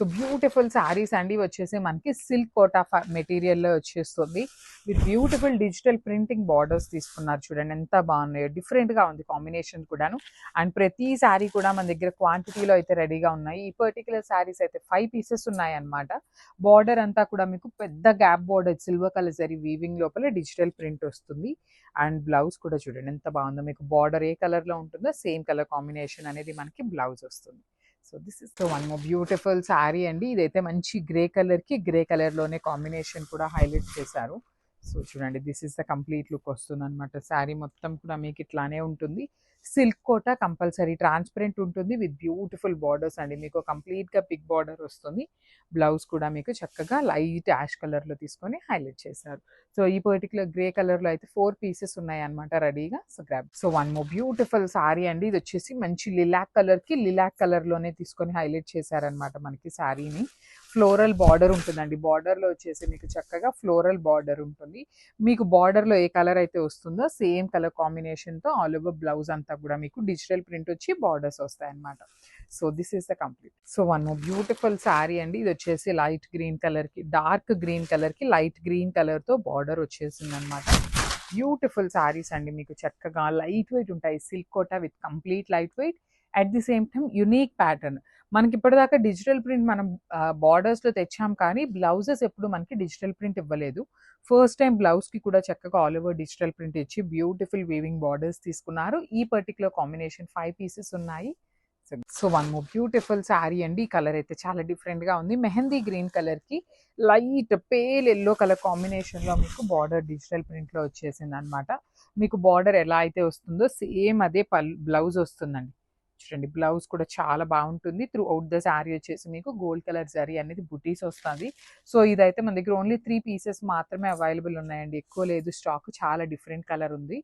So beautiful saris అండి వచ్చేసి మనకి సిల్క్ కోటా మెటీరియల్లో వచ్చేస్తుంది with beautiful digital printing borders తీసుకున్నారు. చూడండి ఎంత బాగున్నాయో, డిఫరెంట్గా ఉంది కాంబినేషన్ కూడాను. అండ్ ప్రతి శారీ కూడా మన దగ్గర క్వాంటిటీలో అయితే రెడీగా ఉన్నాయి. ఈ పర్టికులర్ శారీస్ అయితే 5 పీసెస్ ఉన్నాయి అన్నమాట. బార్డర్ అంతా కూడా మీకు పెద్ద gap border silver colour zari weaving లోపల డిజిటల్ ప్రింట్ వస్తుంది. అండ్ బ్లౌజ్ కూడా చూడండి ఎంత బాగుందో, మీకు బార్డర్ ఏ కలర్లో ఉంటుందో సేమ్ కలర్ కాంబినేషన్ అనేది మనకి బ్లౌజ్ వస్తుంది. So this is the one more beautiful sari అండి. ఇదైతే మంచి గ్రే కలర్కి గ్రే కలర్లోనే కాంబినేషన్ కూడా హైలైట్ చేశారు. సో చూడండి this is the complete look వస్తుంది అనమాట. శారీ మొత్తం కూడా మీకు ఇట్లానే ఉంటుంది. సిల్క్ కోట కంపల్సరీ ట్రాన్స్పరెంట్ ఉంటుంది విత్ బ్యూటిఫుల్ బార్డర్స్ అండి. మీకు కంప్లీట్గా బిగ్ బార్డర్ వస్తుంది. బ్లౌజ్ కూడా మీకు చక్కగా లైట్ యాష్ కలర్లో తీసుకొని హైలైట్ చేశారు. సో ఈ పర్టికులర్ గ్రే కలర్లో అయితే 4 పీసెస్ ఉన్నాయి అనమాట రెడీగా. So grab. So one more beautiful sari అండి. ఇది వచ్చేసి మంచి లిలాక్ కలర్కి లిలాక్ కలర్లోనే తీసుకొని హైలైట్ చేశారనమాట మనకి శారీని. ఫ్లోరల్ బార్డర్ ఉంటుందండి. బార్డర్లో వచ్చేసి మీకు చక్కగా ఫ్లోరల్ బార్డర్ ఉంటుంది. మీకు బార్డర్లో ఏ కలర్ అయితే వస్తుందో సేమ్ కలర్ కాంబినేషన్తో ఆల్ ఓవర్ బ్లౌజ్ అంతా కూడా మీకు డిజిటల్ ప్రింట్ వచ్చి బార్డర్స్ వస్తాయి అనమాట. So this is the complete. So one more beautiful sari అండి. ఇది వచ్చేసి లైట్ గ్రీన్ కలర్కి డార్క్ గ్రీన్ కలర్కి లైట్ గ్రీన్ కలర్తో బార్డర్ వచ్చేసింది అనమాట. బ్యూటిఫుల్ శారీస్ అండి. మీకు చక్కగా లైట్ వెయిట్ ఉంటాయి. Silk Kota with complete light weight, at the same time unique pattern. మనకి ఇప్పటిదాకా డిజిటల్ ప్రింట్ మనం బార్డర్స్లో తెచ్చాం, కానీ బ్లౌజెస్ ఎప్పుడు మనకి డిజిటల్ ప్రింట్ ఇవ్వలేదు. ఫస్ట్ టైం బ్లౌజ్కి కూడా చక్కగా ఆల్ ఓవర్ డిజిటల్ ప్రింట్ ఇచ్చి బ్యూటిఫుల్ వీవింగ్ బార్డర్స్ తీసుకున్నారు. ఈ పర్టికులర్ కాంబినేషన్ 5 పీసెస్ ఉన్నాయి. So one more beautiful sari అండి. ఈ కలర్ అయితే చాలా డిఫరెంట్గా ఉంది. మెహందీ గ్రీన్ కలర్కి లైట్ పేల్ ఎల్లో కలర్ కాంబినేషన్లో మీకు బార్డర్ డిజిటల్ ప్రింట్లో వచ్చేసింది అనమాట. మీకు బార్డర్ ఎలా అయితే వస్తుందో సేమ్ అదే బ్లౌజ్ వస్తుందండి. చూడండి బ్లౌజ్ కూడా చాలా బాగుంటుంది. త్రూ అవుట్ ద శారీ వచ్చేసి మీకు గోల్డ్ కలర్ జరీ అనేది బుటీస్ వస్తుంది. సో ఇదైతే మన దగ్గర ఓన్లీ 3 పీసెస్ మాత్రమే అవైలబుల్ ఉన్నాయండి, ఎక్కువ లేదు స్టాక్. చాలా డిఫరెంట్ కలర్ ఉంది.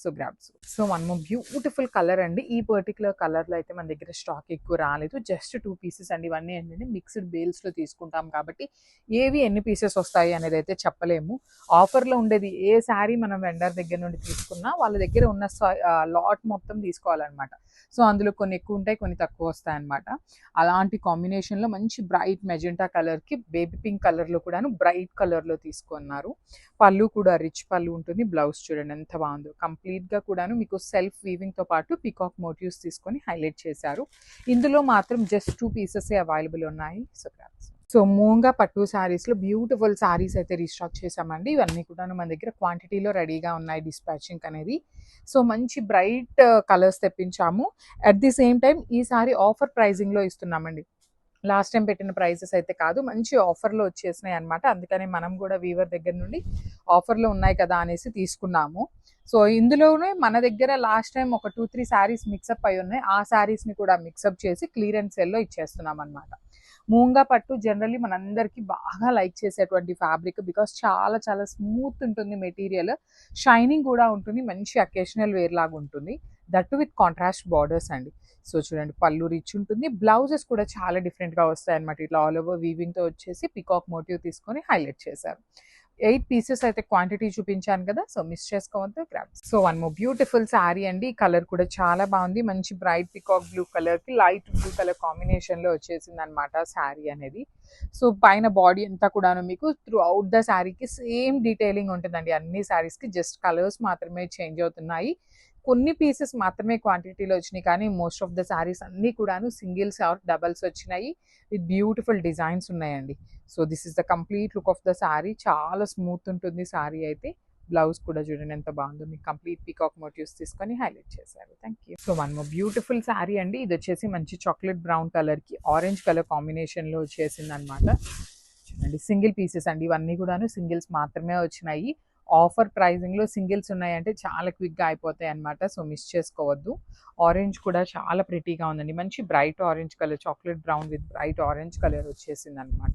So grabs. So one more beautiful colour అండి. ఈ పర్టికులర్ కలర్లో అయితే మన దగ్గర స్టాక్ ఎక్కువ రాలేదు. జస్ట్ 2 పీసెస్ అండి. ఇవన్నీ ఏంటంటే మిక్స్డ్ బేల్స్లో తీసుకుంటాం కాబట్టి ఏవి ఎన్ని పీసెస్ వస్తాయి అనేది అయితే చెప్పలేము. ఆఫర్లో ఉండేది ఏ శారీ మనం వెండర్ దగ్గర నుండి తీసుకున్నా వాళ్ళ దగ్గర ఉన్న లాట్ మొత్తం తీసుకోవాలన్నమాట. సో అందులో కొన్ని ఎక్కువ ఉంటాయి, కొన్ని తక్కువ వస్తాయి అన్నమాట. అలాంటి కాంబినేషన్లో మంచి బ్రైట్ మెజెంటా కలర్కి బేబీ పింక్ కలర్లో కూడాను బ్రైట్ కలర్లో తీసుకున్నారు. పళ్ళు కూడా రిచ్ పళ్ళు ఉంటుంది. బ్లౌజ్ చూడండి ఎంత బాగుందో. కంప్లీట్గా కూడాను మీకు సెల్ఫ్ వీవింగ్తో పాటు పికాక్ మోటివ్స్ తీసుకొని హైలైట్ చేశారు. ఇందులో మాత్రం జస్ట్ 2 పీసెస్ అవైలబుల్ ఉన్నాయి. సో మూంగా పట్టు శారీస్లో బ్యూటిఫుల్ శారీస్ అయితే రీస్టాక్ చేసామండి. ఇవన్నీ కూడా మన దగ్గర క్వాంటిటీలో రెడీగా ఉన్నాయి డిస్పాచింగ్ అనేది. సో మంచి బ్రైట్ కలర్స్ తెప్పించాము. అట్ ది సేమ్ టైం ఈసారి ఆఫర్ ప్రైజింగ్లో ఇస్తున్నామండి. లాస్ట్ టైం పెట్టిన ప్రైజెస్ అయితే కాదు, మంచి ఆఫర్లో వచ్చేసినాయి అనమాట. అందుకని మనం కూడా వీవర్ దగ్గర నుండి ఆఫర్లో ఉన్నాయి కదా అనేసి తీసుకున్నాము. సో ఇందులోనే మన దగ్గర లాస్ట్ టైం ఒక 2-3 శారీస్ మిక్సప్ అయి ఉన్నాయి. ఆ శారీస్ని కూడా మిక్సప్ చేసి క్లియరెన్స్ సేల్లో ఇచ్చేస్తున్నాం అనమాట. మూంగా పట్టు జనరల్లీ మనందరికీ బాగా లైక్ చేసేటువంటి ఫ్యాబ్రిక్. బికాస్ చాలా చాలా స్మూత్ ఉంటుంది మెటీరియల్, షైనింగ్ కూడా ఉంటుంది, మంచి అకేషనల్ వేర్ లాగా ఉంటుంది. దట్టు విత్ కాంట్రాస్ట్ బార్డర్స్ అండి. సో చూడండి పళ్ళు రిచ్ ఉంటుంది. బ్లౌజెస్ కూడా చాలా డిఫరెంట్గా వస్తాయి అనమాట. ఇట్లా ఆల్ ఓవర్ వీవింగ్తో వచ్చేసి పికాక్ మోటివ్ తీసుకొని హైలైట్ చేశారు. 8 పీసెస్ అయితే క్వాంటిటీ చూపించాను కదా, సో మిస్ చేసుకోవద్దు. Grab. So one more beautiful sari అండి. కలర్ కూడా చాలా బాగుంది. మంచి బ్రైట్ పికాక్ బ్లూ కలర్కి లైట్ బ్లూ కలర్ కాంబినేషన్లో వచ్చేసింది అనమాట శారీ అనేది. సో పైన బాడీ అంతా కూడాను మీకు త్రూ అవుట్ ద శారీకి సేమ్ డీటెయిలింగ్ ఉంటుందండి. అన్ని శారీస్కి జస్ట్ కలర్స్ మాత్రమే చేంజ్ అవుతున్నాయి. కొన్ని పీసెస్ మాత్రమే క్వాంటిటీలో వచ్చినాయి, కానీ మోస్ట్ ఆఫ్ ద శారీస్ అన్నీ కూడాను సింగిల్స్ ఆర్ డబల్స్ వచ్చినాయి విత్ బ్యూటిఫుల్ డిజైన్స్ ఉన్నాయండి. So this is the complete look of the sari. చాలా స్మూత్ ఉంటుంది శారీ అయితే. బ్లౌజ్ కూడా చూడండి ఎంత బాగుందో. మీకు కంప్లీట్ పీకాక్ మోటివ్స్ తీసుకొని హైలైట్ చేశారు. Thank you. So one more beautiful sari అండి. ఇది వచ్చేసి మంచి చాక్లెట్ బ్రౌన్ కలర్కి ఆరెంజ్ కలర్ కాంబినేషన్లో వచ్చేసింది అనమాట. చూడండి సింగిల్ పీసెస్ అండి. ఇవన్నీ కూడాను సింగిల్స్ మాత్రమే వచ్చినాయి. ఆఫర్ ప్రైజింగ్లో సింగిల్స్ ఉన్నాయంటే చాలా క్విక్గా అయిపోతాయి అనమాట. సో మిస్ చేసుకోవద్దు. ఆరెంజ్ కూడా చాలా ప్రిటీగా ఉందండి. మంచి bright orange colour, chocolate brown with bright orange colour వచ్చేసింది అనమాట.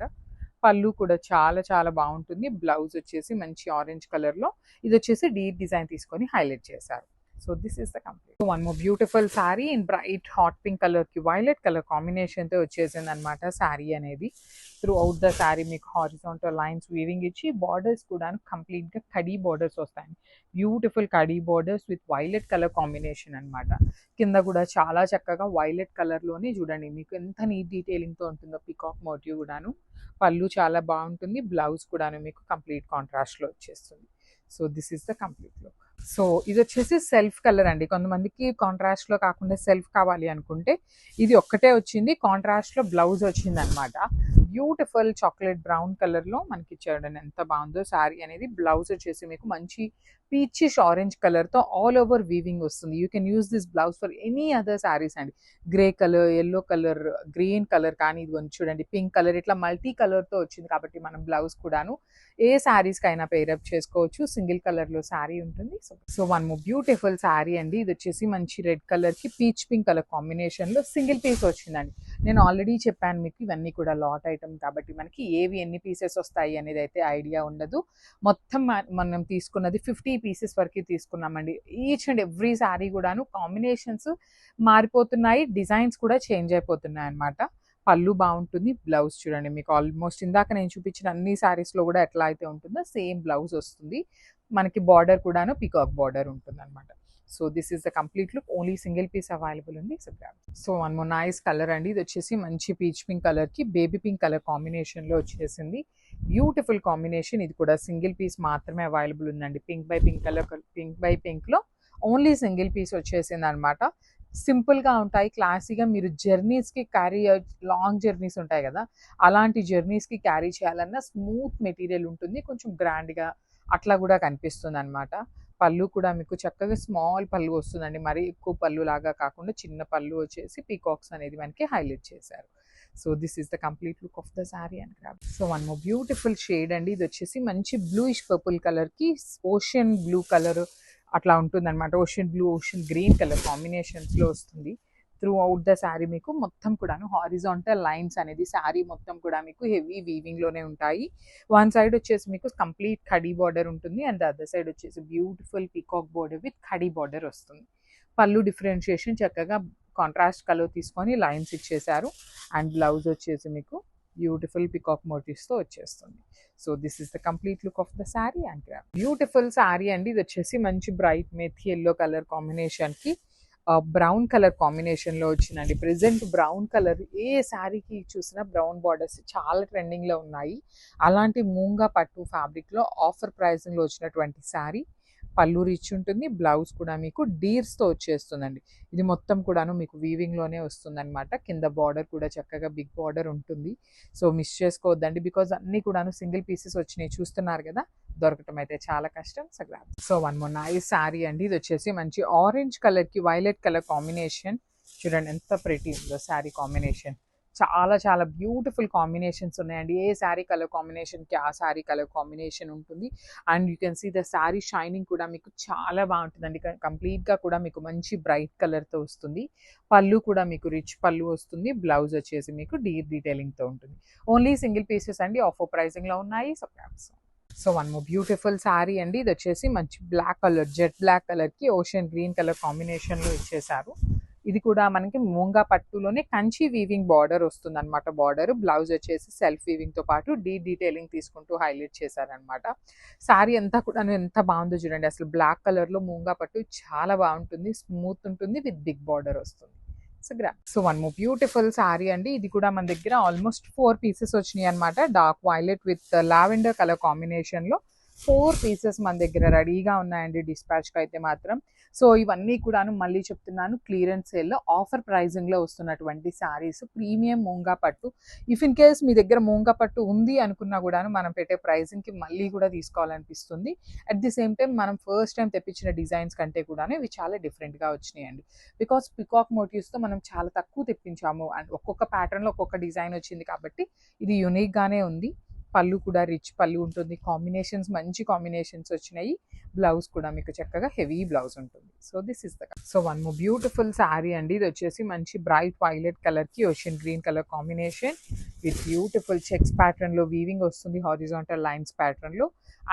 పళ్ళు కూడా చాలా చాలా బాగుంటుంది. బ్లౌజ్ వచ్చేసి మంచి ఆరెంజ్ కలర్లో, ఇది వచ్చేసి డీప్ డిజైన్ తీసుకొని హైలైట్ చేశారు. So this is the complete. One more beautiful sari in bright hot pink colour కి వైలెట్ కలర్ కాంబినేషన్ తో వచ్చేసింది అనమాట శారీ అనేది. త్రూ అవుట్ ద శారీ మీకు హారిజాంటల్ లైన్స్ వీవింగ్ ఇచ్చి బార్డర్స్ కూడా కంప్లీట్ గా కడీ బార్డర్స్ వస్తాయి. Beautiful khadi borders with violet colour combination అనమాట. కింద కూడా చాలా చక్కగా వైలెట్ కలర్ లోనే చూడండి మీకు ఎంత నీట్ డీటెయిలింగ్ తో ఉంటుందో పికాక్ మోటివ్ కూడాను. పళ్ళు చాలా బాగుంటుంది, బ్లౌజ్ కూడాను మీకు కంప్లీట్ కాంట్రాస్ట్ లో వచ్చేస్తుంది. So this is the complete look. So ఇది వచ్చేసి సెల్ఫ్ కలర్ అండి. కొంతమందికి కాంట్రాస్ట్ లో కాకుండా సెల్ఫ్ కావాలి అనుకుంటే ఇది ఒక్కటే వచ్చింది, కాంట్రాస్ట్ లో బ్లౌజ్ వచ్చింది అనమాట. బ్యూటిఫుల్ చాక్లెట్ బ్రౌన్ కలర్ లో మనకి ఇచ్చాడు. ఎంత బాగుందో శారీ అనేది. బ్లౌజ్ వచ్చేసి మీకు మంచి పీచిష్ ఆరెంజ్ కలర్ తో ఆల్ ఓవర్ వీవింగ్ వస్తుంది. You can use this blouse for any other saris అండి. Grey colour, yellow colour, green colour, కానీ ఇది చూడండి పింక్ కలర్, ఇట్లా మల్టీ కలర్ తో వచ్చింది కాబట్టి మనం బ్లౌజ్ కూడాను ఏ శారీస్ కైనా పేరప్ చేసుకోవచ్చు. సింగిల్ కలర్ లో శారీ ఉంటుంది. So one more beautiful sari అండి. ఇది వచ్చేసి మంచి రెడ్ కలర్ కి పీచ్ పింక్ కలర్ కాంబినేషన్ లో సింగిల్ పీస్ వచ్చిందండి. నేను ఆల్రెడీ చెప్పాను మీకు ఇవన్నీ కూడా లాట్ ఐటమ్ కాబట్టి మనకి ఏవి ఎన్ని పీసెస్ వస్తాయి అనేది అయితే ఐడియా ఉండదు. మొత్తం మనం తీసుకున్నది 50 పీసెస్ వరకు తీసుకున్నామండి. ఈచ్ అండ్ ఎవ్రీ శారీ కూడాను కాంబినేషన్స్ మారిపోతున్నాయి, డిజైన్స్ కూడా చేంజ్ అయిపోతున్నాయి అనమాట. పళ్ళు బాగుంటుంది, బ్లౌజ్ చూడండి మీకు ఆల్మోస్ట్ ఇందాక నేను చూపించిన అన్ని శారీస్ లో కూడా ఎట్లా అయితే ఉంటుందో సేమ్ బ్లౌజ్ వస్తుంది. మనకి బార్డర్ కూడాను పికాక్ బార్డర్ ఉంటుంది అనమాట. So this is the complete look. Only single piece available ఉంది. So one more nice colour అండి. ఇది వచ్చేసి మంచి పీచ్ పింక్ కలర్ కి బేబీ పింక్ కలర్ కాంబినేషన్ లో వచ్చేసింది. Beautiful combination. ఇది కూడా సింగిల్ పీస్ మాత్రమే అవైలబుల్ ఉందండి. Pink by pink colour, pink by pink లో ఓన్లీ సింగిల్ పీస్ వచ్చేసింది అనమాట. సింపుల్ గా ఉంటాయి, క్లాసీగా. మీరు జర్నీస్ కి క్యారీ, లాంగ్ జర్నీస్ ఉంటాయి కదా, అలాంటి జర్నీస్ కి క్యారీ చేయాలన్నా స్మూత్ మెటీరియల్ ఉంటుంది, కొంచెం గ్రాండ్ గా అట్లా కూడా కనిపిస్తుంది అనమాట. పళ్ళు కూడా మీకు చక్కగా స్మాల్ పళ్ళు వస్తుందండి. మరీ ఎక్కువ పళ్ళు లాగా కాకుండా చిన్న పళ్ళు వచ్చేసి పీకాక్స్ అనేది మనకి హైలైట్ చేశారు. So this is the complete look of the sari and craft. So one more beautiful shade అండి. ఇది వచ్చేసి మంచి బ్లూయిష్ పర్పుల్ కలర్ కి ఓషన్ బ్లూ కలర్ అట్లా ఉంటుంది అనమాట. Ocean blue, ocean green colour combinations లో వస్తుంది. త్రూ అవుట్ ద శారీ మీకు మొత్తం కూడాను హారిజాంటల్ లైన్స్ అనేది శారీ మొత్తం కూడా మీకు హెవీ వీవింగ్ లోనే ఉంటాయి. వన్ సైడ్ వచ్చేసి మీకు కంప్లీట్ ఖడీ బార్డర్ ఉంటుంది అండ్ అదర్ సైడ్ వచ్చేసి beautiful peacock border with khadi border వస్తుంది. పళ్ళు డిఫరెన్షియేషన్ చక్కగా కాంట్రాస్ట్ కలర్ తీసుకొని లైన్స్ ఇచ్చేసారు. అండ్ బ్లౌజ్ వచ్చేసి మీకు బ్యూటిఫుల్ పికాక్ మోటివ్స్ తో వచ్చేస్తుంది. So this is the complete look of the sari and craft. Beautiful sari అండి. ఇది వచ్చేసి మంచి bright methi yellow colour combination కి బ్రౌన్ కలర్ కాంబినేషన్ లో వచ్చిందండి. ప్రెసెంట్ బ్రౌన్ కలర్ ఏ శారీకి చూసినా బ్రౌన్ బార్డర్స్ చాలా ట్రెండింగ్ లో ఉన్నాయి. అలాంటి మూంగా పట్టు ఫ్యాబ్రిక్ లో ఆఫర్ ప్రైసింగ్ లో వచ్చినటువంటి శారీ. పళ్ళు రిచ్ ఉంటుంది, బ్లౌజ్ కూడా మీకు డీర్స్ తో వచ్చేస్తుందండి. ఇది మొత్తం కూడాను మీకు వీవింగ్ లోనే వస్తుంది అనమాట. కింద బార్డర్ కూడా చక్కగా బిగ్ బార్డర్ ఉంటుంది. సో మిస్ చేసుకోవద్దండి, బికాజ్ అన్ని కూడాను సింగిల్ పీసెస్ వచ్చినాయి. చూస్తున్నారు కదా, దొరకటం అయితే చాలా కష్టం. So one more nice sari అండి. ఇది వచ్చేసి మంచి ఆరెంజ్ కలర్ కి వైలెట్ కలర్ కాంబినేషన్. చూడండి ఎంత ప్రెటీ ఉందో శారీ కాంబినేషన్. చాలా చాలా బ్యూటిఫుల్ కాంబినేషన్స్ ఉన్నాయండి. ఏ శారీ కలర్ కాంబినేషన్కి ఆ శారీ కలర్ కాంబినేషన్ ఉంటుంది. And you can see the sari shining కూడా మీకు చాలా బాగుంటుందండి. కంప్లీట్గా కూడా మీకు మంచి బ్రైట్ కలర్తో వస్తుంది. పళ్ళు కూడా మీకు రిచ్ పళ్ళు వస్తుంది. బ్లౌజ్ వచ్చేసి మీకు డీప్ డీటెయిలింగ్తో ఉంటుంది. ఓన్లీ సింగిల్ పీసెస్ అండి, ఆఫర్ ప్రైసింగ్లో ఉన్నాయి. So one more beautiful sari అండి. ఇది వచ్చేసి మంచి బ్లాక్ కలర్, జెట్ బ్లాక్ కలర్కి ఓషన్ గ్రీన్ కలర్ కాంబినేషన్లో ఇచ్చేసారు. ఇది కూడా మనకి మూంగా పట్టులోనే కంచి వీవింగ్ బార్డర్ వస్తుంది అనమాట. బార్డర్ బ్లౌజ్ వచ్చేసి సెల్ఫ్ వీవింగ్ తో పాటు డీటెయిలింగ్ తీసుకుంటూ హైలైట్ చేశారనమాట. శారీ అంతా కూడా ఎంత బాగుందో చూడండి. అసలు బ్లాక్ కలర్ లో మూంగా పట్టు చాలా బాగుంటుంది, స్మూత్ ఉంటుంది, విత్ బిగ్ బార్డర్ వస్తుంది. So one more beautiful sari అండి. ఇది కూడా మన దగ్గర ఆల్మోస్ట్ 4 పీసెస్ వచ్చినాయి అనమాట. Dark violet with lavender colour combination లో 4 పీసెస్ మన దగ్గర రెడీగా ఉన్నాయండి డిస్పాచ్కి అయితే మాత్రం. సో ఇవన్నీ కూడాను మళ్ళీ చెప్తున్నాను, క్లియరెన్స్ సేల్లో ఆఫర్ ప్రైజింగ్లో వస్తున్నటువంటి శారీస్. ప్రీమియం మూంగా పట్టు. ఇఫ్ ఇన్ కేస్ మీ దగ్గర మూంగా పట్టు ఉంది అనుకున్నా కూడాను మనం పెట్టే ప్రైజింగ్కి మళ్ళీ కూడా తీసుకోవాలనిపిస్తుంది. అట్ ది సేమ్ టైం మనం ఫస్ట్ టైం తెప్పించిన డిజైన్స్ కంటే కూడా ఇవి చాలా డిఫరెంట్గా వచ్చినాయండి. బికాస్ పికాక్ మోటివ్స్తో మనం చాలా తక్కువ తెప్పించాము అండ్ ఒక్కొక్క ప్యాటర్న్లో ఒక్కొక్క డిజైన్ వచ్చింది కాబట్టి ఇది యూనిక్గానే ఉంది. పళ్ళు కూడా రిచ్ పళ్ళు ఉంటుంది. కాంబినేషన్స్ మంచి కాంబినేషన్స్ వచ్చినాయి. బ్లౌజ్ కూడా మీకు చక్కగా హెవీ బ్లౌజ్ ఉంటుంది. So this is the one more beautiful sari అండి. ఇది వచ్చేసి మంచి బ్రైట్ వైలెట్ కలర్ కి ocean green colour combination with beautiful checks pattern లో వీవింగ్ వస్తుంది, హారిజాంటల్ లైన్స్ ప్యాటర్న్ లో.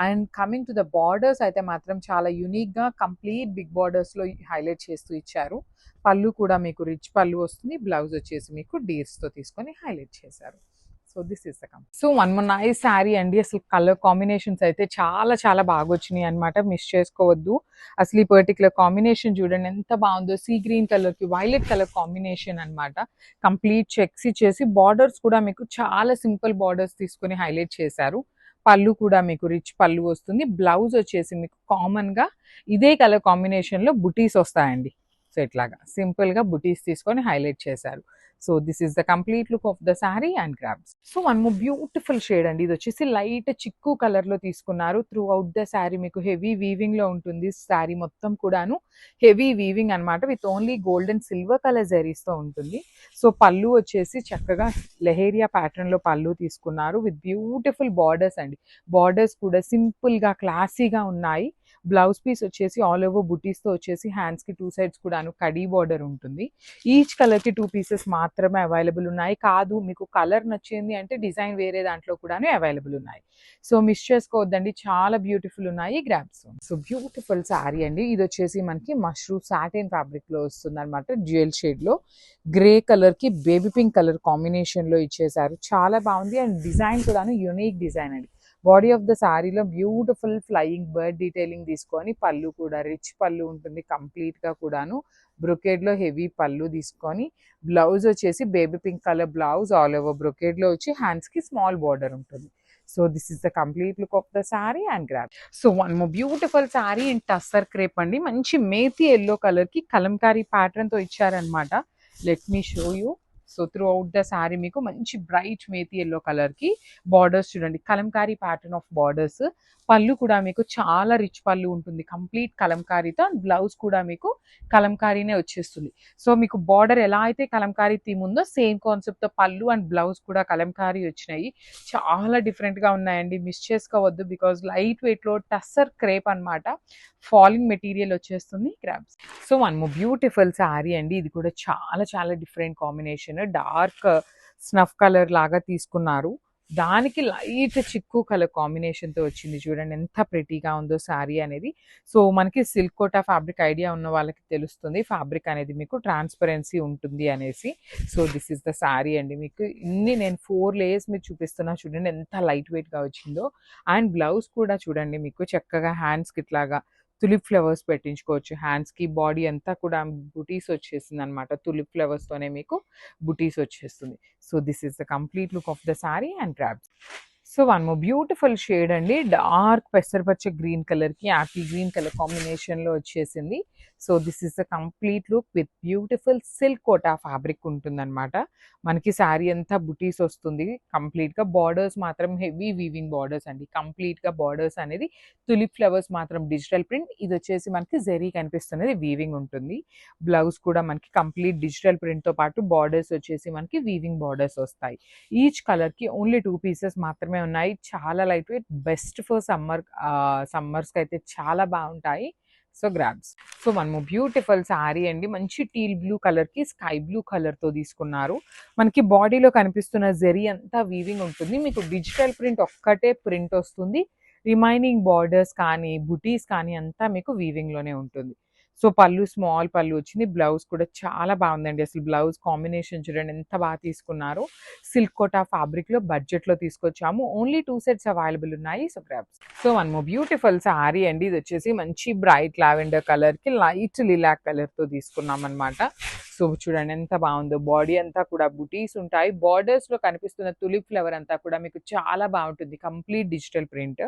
And coming to the borders అయితే మాత్రం చాలా యూనిక్గా కంప్లీట్ బిగ్ బార్డర్స్లో హైలైట్ చేస్తూ ఇచ్చారు. పళ్ళు కూడా మీకు రిచ్ పళ్ళు వస్తుంది. బ్లౌజ్ వచ్చేసి మీకు డీర్స్తో తీసుకొని హైలైట్ చేశారు. So this is the complete. So one more nice sari అండి. అసలు కలర్ కాంబినేషన్స్ అయితే చాలా చాలా బాగా వచ్చినాయి అనమాట. మిస్ చేసుకోవద్దు. అసలు ఈ పర్టికులర్ కాంబినేషన్ చూడండి ఎంత బాగుందో. సీ గ్రీన్ కలర్ కి వైలెట్ కలర్ కాంబినేషన్ అనమాట. కంప్లీట్ చెక్స్ ఇచ్చేసి బార్డర్స్ కూడా మీకు చాలా సింపుల్ బార్డర్స్ తీసుకుని హైలైట్ చేశారు. పళ్ళు కూడా మీకు రిచ్ పళ్ళు వస్తుంది. బ్లౌజ్ వచ్చేసి మీకు కామన్ గా ఇదే కలర్ కాంబినేషన్ లో బుటీస్ వస్తాయండి. సో ఇట్లాగా సింపుల్ గా బుటీస్ తీసుకొని హైలైట్ చేశారు. So this is the complete look of the sari and grabs. So one more beautiful shade అండి. ఇది వచ్చేసి లైట్ చిక్కు కలర్ లో తీసుకున్నారు. త్రూ అవుట్ ద శారీ మీకు హెవీ వీవింగ్ లో ఉంటుంది. శారీ మొత్తం కూడాను హెవీ వీవింగ్ అనమాట. With only gold and silver colour zaris తో ఉంటుంది. సో పళ్ళు వచ్చేసి చక్కగా లెహేరియా ప్యాటర్న్ లో పళ్ళు తీసుకున్నారు విత్ బ్యూటిఫుల్ బార్డర్స్ అండి. బార్డర్స్ కూడా సింపుల్ గా క్లాసీగా ఉన్నాయి. బ్లౌజ్ పీస్ వచ్చేసి ఆల్ ఓవర్ బుటీస్ తో వచ్చేసి హ్యాండ్స్ కి 2 sides కూడాను కడీ బార్డర్ ఉంటుంది. ఈచ్ కలర్ కి 2 pieces మాత్రమే అవైలబుల్ ఉన్నాయి. కాదు మీకు కలర్ నచ్చింది అంటే డిజైన్ వేరే దాంట్లో కూడాను అవైలబుల్ ఉన్నాయి. సో మిస్ చేసుకోవద్దండి. చాలా బ్యూటిఫుల్ ఉన్నాయి గ్రాబ్స్. సో బ్యూటిఫుల్ శారీ అండి. ఇది వచ్చేసి మనకి మష్రూమ్ సాటిన్ ఫ్యాబ్రిక్ లో వస్తుంది అనమాట. డ్యూయల్ షేడ్ లో గ్రే కలర్ కి బేబీ పింక్ కలర్ కాంబినేషన్ లో ఇచ్చేసారు. చాలా బాగుంది. అండ్ డిజైన్ కూడాను యూనిక్ డిజైన్ అండి. బాడీ ఆఫ్ ద శారీలో బ్యూటిఫుల్ ఫ్లయింగ్ బర్డ్ డీటెయిలింగ్ తీసుకొని పళ్ళు కూడా రిచ్ పళ్ళు ఉంటుంది కంప్లీట్ గా కూడాను. బ్రొకేడ్ లో హెవీ పళ్ళు తీసుకొని బ్లౌజ్ వచ్చేసి baby pink colour blouse all over brocade లో వచ్చి హ్యాండ్స్ కి స్మాల్ బార్డర్ ఉంటుంది. So this is the complete look of the sari and grab. So one more beautiful sari in tussar crepe అండి. మంచి మేతి ఎల్లో కలర్ కి కలంకారీ ప్యాటర్న్ తో ఇచ్చారనమాట. Let me show you. So through out the sari మీకు మంచి బ్రైట్ మేతి ఎల్లో కలర్ కి borders చూడండి. Kalamkari pattern of borders. పళ్ళు కూడా మీకు చాలా రిచ్ పళ్ళు ఉంటుంది కంప్లీట్ కలంకారీతో. అండ్ బ్లౌజ్ కూడా మీకు కలంకారీనే వచ్చేస్తుంది. సో మీకు బార్డర్ ఎలా అయితే కలంకారీ థీమ్ ఉందో సేమ్ కాన్సెప్ట్ తో పళ్ళు అండ్ బ్లౌజ్ కూడా కలంకారీ వచ్చినాయి. చాలా డిఫరెంట్ గా ఉన్నాయండి. మిస్ చేసుకోవద్దు. బికాజ్ లైట్ వెయిట్ లో టస్సర్ క్రేప్ అనమాట. ఫాలింగ్ మెటీరియల్ వచ్చేస్తుంది grabs. So one more beautiful sari అండి. ఇది కూడా చాలా చాలా different combination. Dark snuff colour లాగా తీసుకున్నారు. దానికి లైట్ చిక్కు కలర్ కాంబినేషన్ తో వచ్చింది. చూడండి ఎంత ప్రెటీగా ఉందో శారీ అనేది. సో మనకి సిల్క్ కోటా ఫ్యాబ్రిక్ ఐడియా ఉన్న వాళ్ళకి తెలుస్తుంది ఫ్యాబ్రిక్ అనేది మీకు ట్రాన్స్పరెన్సీ ఉంటుంది అనేసి. So this is the sari అండి. మీకు ఇన్ని నేను 4 layers మీరు చూపిస్తున్నా చూడండి ఎంత లైట్ వెయిట్ గా వచ్చిందో. అండ్ బ్లౌజ్ కూడా చూడండి మీకు చక్కగా హ్యాండ్స్ కి ఇట్లాగా తులిప్ ఫ్లవర్స్ పెట్టించుకోవచ్చు. హ్యాండ్స్ కి బాడీ అంతా కూడా బుటీస్ వచ్చేసింది అనమాట. తులిప్ ఫ్లవర్స్ తోనే మీకు బుటీస్ వచ్చేస్తుంది. So this is the complete look of the sari and grabs. So one more beautiful shade అండి. డార్క్ పెసరపచ్చ గ్రీన్ కలర్ కి యాపిల్ గ్రీన్ కలర్ కాంబినేషన్ లో వచ్చేసింది. So this is the complete look with beautiful silk Kota fabric ఉంటుందన్నమాట. మనకి శారీ అంతా బుటీస్ వస్తుంది complete గా. బార్డర్స్ మాత్రం హెవీ వీవింగ్ బార్డర్స్ అండి. కంప్లీట్ గా బార్డర్స్ అనేది తులిప్ ఫ్లవర్స్ మాత్రం డిజిటల్ ప్రింట్. ఇది వచ్చేసి మనకి జరీ కనిపిస్తున్నది వీవింగ్ ఉంటుంది. బ్లౌజ్ కూడా మనకి కంప్లీట్ డిజిటల్ ప్రింట్ తో పాటు బార్డర్స్ వచ్చేసి మనకి వీవింగ్ బార్డర్స్ వస్తాయి. ఈచ్ కలర్ కి ఓన్లీ 2 pieces మాత్రమే ఉన్నాయి. చాలా light weight. Best for summers కి అయితే చాలా బాగుంటాయి. So grabs. So one more beautiful sari అండి. మంచి టీల్ బ్లూ కలర్ కి స్కై బ్లూ కలర్ తో తీసుకున్నారు. మనకి బాడీలో కనిపిస్తున్న జరీ అంతా వీవింగ్ ఉంటుంది. మీకు డిజిటల్ ప్రింట్ ఒక్కటే ప్రింట్ వస్తుంది. రిమైనింగ్ బార్డర్స్ కానీ బుటీస్ కానీ అంతా మీకు వీవింగ్ లోనే ఉంటుంది. సో పళ్ళు స్మాల్ పళ్ళు వచ్చింది. బ్లౌజ్ కూడా చాలా బాగుందండి. అసలు బ్లౌజ్ కాంబినేషన్ చూడండి ఎంత బాగా తీసుకున్నారు. సిల్క్ కోటా ఫ్యాబ్రిక్ లో బడ్జెట్ లో తీసుకొచ్చాము. ఓన్లీ 2 sets అవైలబుల్ ఉన్నాయి. So grabs. So one more beautiful sari అండి. ఇది వచ్చేసి మంచి బ్రైట్ లావెండర్ కలర్ కి లైట్ లిలాక్ కలర్ తో తీసుకున్నాం అనమాట. సో చూడండి ఎంత బాగుందో. బాడీ అంతా కూడా బుటీస్ ఉంటాయి. బార్డర్స్ లో కనిపిస్తున్న తులిప్ ఫ్లవర్ అంతా కూడా మీకు చాలా బాగుంటుంది. Complete digital print.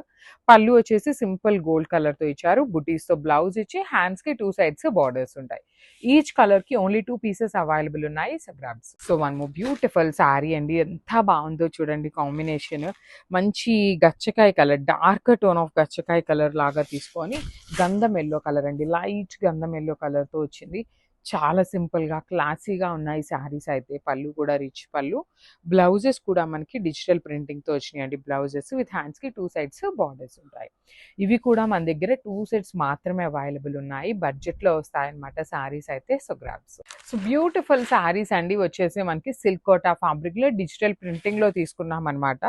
పళ్ళు వచ్చేసి సింపుల్ గోల్డ్ కలర్ తో ఇచ్చారు. బుటీస్ తో బ్లౌజ్ ఇచ్చి హ్యాండ్స్ కి 2 sides బార్డర్స్ ఉంటాయి. ఈచ్ కలర్ కి ఓన్లీ 2 pieces అవైలబుల్ ఉన్నాయి. So grabs. So one more beautiful sari అండి. ఎంత బాగుందో చూడండి కాంబినేషన్. మంచి గచ్చకాయ కలర్, డార్క్ టోన్ ఆఫ్ గచ్చకాయ కలర్ లాగా తీసుకొని గంధం ఎల్లో కలర్ అండి. లైట్ గంధం ఎల్లో కలర్ తో వచ్చింది. చాలా సింపుల్‌గా, క్లాసీగా ఉన్నాయి శారీస్ అయితే. పళ్ళు కూడా రిచ్ పళ్ళు. బ్లౌజెస్ కూడా మనకి డిజిటల్ ప్రింటింగ్‌తో వచ్చినాయండి బ్లౌజెస్. విత్ హ్యాండ్స్‌కి 2 సైడ్స్ బార్డర్స్ ఉంటాయి. ఇవి కూడా మన దగ్గర 2 సెట్స్ మాత్రమే అవైలబుల్ ఉన్నాయి. బడ్జెట్‌లో వస్తాయన్నమాట శారీస్ అయితే. So, grabs. So, beautiful saris అండి వచ్చేసి మనకి సిల్క్ కోటా ఫ్యాబ్రిక్‌లో డిజిటల్ ప్రింటింగ్‌లో తీసుకున్నామన్నమాట.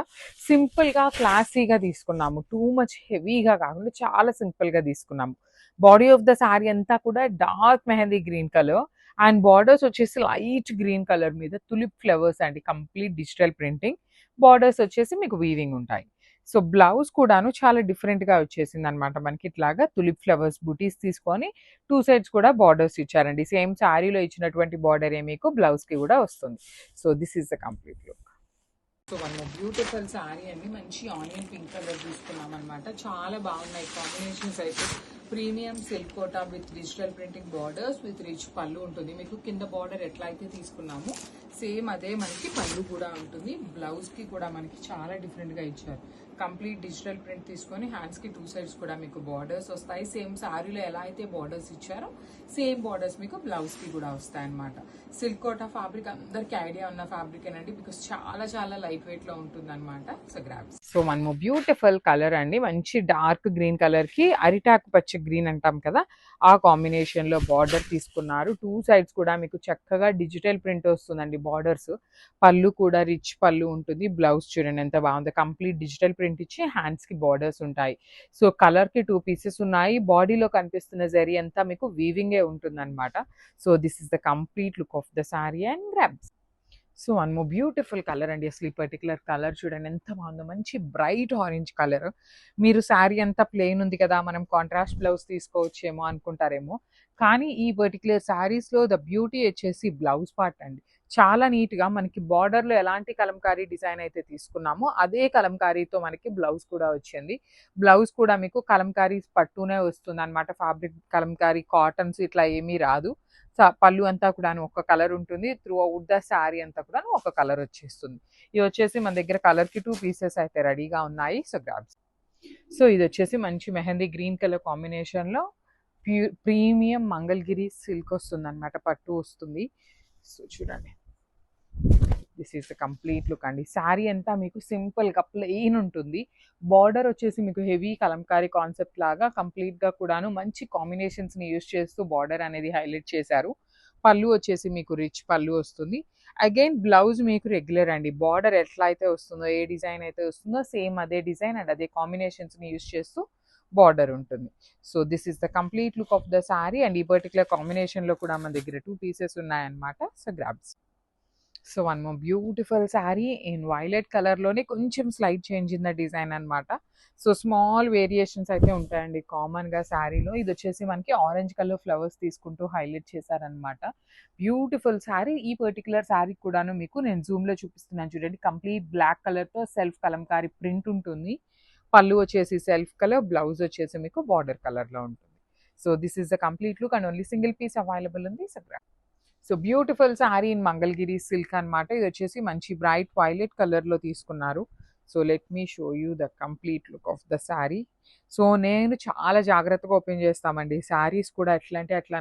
సింపుల్‌గా, క్లాసీగా తీసుకున్నాము. టూ మచ్ హెవీగా కాకుండా చాలా సింపుల్‌గా తీసుకున్నాము. బాడీ ఆఫ్ ద శారీ అంతా కూడా dark mehndi green colour and borders వచ్చేసి లైట్ గ్రీన్ కలర్ మీద తులిప్ ఫ్లవర్స్ అండి. Complete digital printing. బార్డర్స్ వచ్చేసి మీకు వీవింగ్ ఉంటాయి. సో, బ్లౌజ్ కూడాను చాలా డిఫరెంట్‌గా వచ్చేసిందనమాట. మనకి ఇట్లాగా తులిప్ ఫ్లవర్స్ బుటీస్ తీసుకొని 2 సైడ్స్ కూడా బార్డర్స్ ఇచ్చారండి. సేమ్ శారీలో ఇచ్చినటువంటి బార్డరే మీకు బ్లౌజ్‌కి కూడా వస్తుంది. So, this is the complete look. So, one more beautiful sari అండి. మంచి ఆనియన్ పింక్ కలర్ తీసుకున్నాం అనమాట. చాలా బాగున్నాయి కాంబినేషన్స్ అయితే. Premium silk Kota with digital printing borders with rich పళ్ళు ఉంటుంది. మీకు కింద బార్డర్ ఎట్లా అయితే తీసుకున్నామో సేమ్ అదే మనకి పళ్ళు కూడా ఉంటుంది. బ్లౌజ్కి కూడా మనకి చాలా డిఫరెంట్గా ఇచ్చారు. కంప్లీట్ డిజిటల్ ప్రింట్ తీసుకొని హ్యాండ్స్కి 2 సైడ్స్ కూడా మీకు బార్డర్స్ వస్తాయి. సేమ్ శారీలో ఎలా అయితే బార్డర్స్ ఇచ్చారో సేమ్ బార్డర్స్ మీకు బ్లౌజ్కి కూడా వస్తాయి అనమాట. సిల్క్ కోటా ఫ్యాబ్రిక్ అందరికి ఐడియా ఉన్న ఫ్యాబ్రిక్ ఏనండి. బికాస్ చాలా చాలా లైట్ వెయిట్ లో ఉంటుంది అనమాట. So, grabs. సో, మనము బ్యూటిఫుల్ కలర్ అండి. మంచి డార్క్ గ్రీన్ కలర్ కి అరిటాకు పచ్చ గ్రీన్ అంటాం కదా, ఆ కాంబినేషన్ లో బార్డర్ తీసుకున్నారు. 2 సైడ్స్ కూడా మీకు చక్కగా డిజిటల్ ప్రింట్ వస్తుందండి బార్డర్స్. పళ్ళు కూడా రిచ్ పళ్ళు ఉంటుంది. బ్లౌజ్ చూడండి ఎంత బాగుంది. కంప్లీట్ డిజిటల్ ప్రింట్ ఇచ్చి హ్యాండ్స్ కి బార్డర్స్ ఉంటాయి. సో, కలర్ కి 2 పీసెస్ ఉన్నాయి. బాడీలో కనిపిస్తున్న జరీ అంతా మీకు వీవింగే ఉంటుంది అనమాట. So, this is the complete look of the sorry and grabs. So, one more beautiful colour అండి. అసలు ఈ పర్టిక్యులర్ కలర్ చూడండి ఎంత బాగుందో. మంచి బ్రైట్ ఆరెంజ్ కలర్. మీరు శారీ అంతా ప్లెయిన్ ఉంది కదా, మనం కాంట్రాస్ట్ బ్లౌజ్ తీసుకోవచ్చేమో అనుకుంటారేమో. కానీ ఈ పర్టిక్యులర్ శారీస్లో ద బ్యూటీ వచ్చేసి బ్లౌజ్ పార్ట్ అండి. చాలా నీట్గా మనకి బార్డర్లో ఎలాంటి కలంకారీ డిజైన్ అయితే తీసుకున్నామో అదే కలంకారీతో మనకి బ్లౌజ్ కూడా వచ్చింది. బ్లౌజ్ కూడా మీకు కలంకారీ పట్టునే వస్తుంది అనమాట. ఫ్యాబ్రిక్ కలంకారీ కాటన్స్ ఇట్లా ఏమీ రాదు. పళ్ళు అంతా కూడాను ఒక కలర్ ఉంటుంది. త్రూ అవుట్ ద శారీ అంతా కూడాను ఒక కలర్ వచ్చేస్తుంది. ఇది వచ్చేసి మన దగ్గర కలర్‌కి 2 పీసెస్ అయితే రెడీగా ఉన్నాయి. So, grabs. సో, ఇది వచ్చేసి మంచి మెహందీ గ్రీన్ కలర్ కాంబినేషన్‌లో ప్రీమియం మంగళగిరి సిల్క్ వస్తుందన్నమాట. పట్టు వస్తుంది. సో, చూడండి. This is the complete look అండి. శారీ అంతా మీకు సింపుల్‌గా ప్లెయిన్ ఉంటుంది. బార్డర్ వచ్చేసి మీకు హెవీ కలంకారీ కాన్సెప్ట్ లాగా కంప్లీట్‌గా కూడాను మంచి కాంబినేషన్స్‌ని యూజ్ చేస్తూ బార్డర్ అనేది హైలైట్ చేశారు. పళ్ళు వచ్చేసి మీకు రిచ్ పళ్ళు వస్తుంది. అగైన్ బ్లౌజ్ మీకు రెగ్యులర్ అండి. బార్డర్ ఎట్లా అయితే వస్తుందో, ఏ డిజైన్ అయితే వస్తుందో సేమ్ అదే డిజైన్ అండ్ అదే కాంబినేషన్స్‌ని యూజ్ చేస్తూ బార్డర్ ఉంటుంది. So, this is the complete look of the sari and ఈ పర్టిక్యులర్ కాంబినేషన్‌లో కూడా మన దగ్గర 2 పీసెస్ ఉన్నాయన్నమాట. So, grabs. So, one more beautiful sari in violet కలర్‌లోనే కొంచెం slight change in the design అనమాట. సో, స్మాల్ వేరియేషన్స్ అయితే ఉంటాయండి కామన్‌గా శారీలో. ఇది వచ్చేసి మనకి ఆరెంజ్ కలర్ ఫ్లవర్స్ తీసుకుంటూ హైలైట్ చేశారనమాట. బ్యూటిఫుల్ శారీ. ఈ పర్టిక్యులర్ శారీ కూడాను మీకు నేను జూమ్‌లో చూపిస్తున్నాను చూడండి. కంప్లీట్ బ్లాక్ కలర్‌తో సెల్ఫ్ కలంకారీ ప్రింట్ ఉంటుంది. పళ్ళు వచ్చేసి సెల్ఫ్ కలర్, బ్లౌజ్ వచ్చేసి మీకు బార్డర్ కలర్‌లో ఉంటుంది. So, this is the complete look and only single piece available ఉంది. So, so, beautiful sari in Mangalagiri silk అనమాట. ఇది వచ్చేసి మంచి బ్రైట్ వైలెట్ కలర్‌లో తీసుకున్నారు. So, let me show you the complete look of the sari. So, నేను చాలా జాగ్రత్తగా ఓపెన్ చేస్తామండి. శారీస్ కూడా ఎట్లా అంటే అట్లా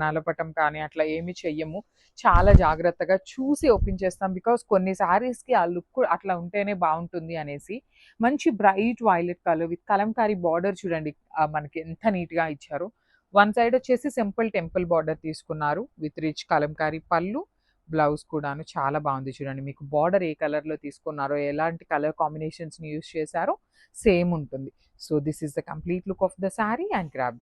నలపటం కానీ అట్లా ఏమి చెయ్యము. చాలా జాగ్రత్తగా చూసి ఓపెన్ చేస్తాం. బికాస్ కొన్ని శారీస్‌కి ఆ లుక్ అట్లా ఉంటేనే బాగుంటుంది అనేసి. మంచి bright violet colour with Kalamkari border చూడండి మనకి ఎంత నీట్‌గా ఇచ్చారో. వన్ సైడ్ వచ్చేసి సింపుల్ టెంపుల్ బార్డర్ తీసుకున్నారు విత్ రిచ్ కలంకారీ పళ్ళు. బ్లౌజ్ కూడాను చాలా బాగుంది చూడండి. మీకు బార్డర్ ఏ కలర్‌లో తీసుకున్నారో, ఎలాంటి కలర్ కాంబినేషన్స్‌ని యూజ్ చేశారో సేమ్ ఉంటుంది. So, this is the complete look of the sari and grab.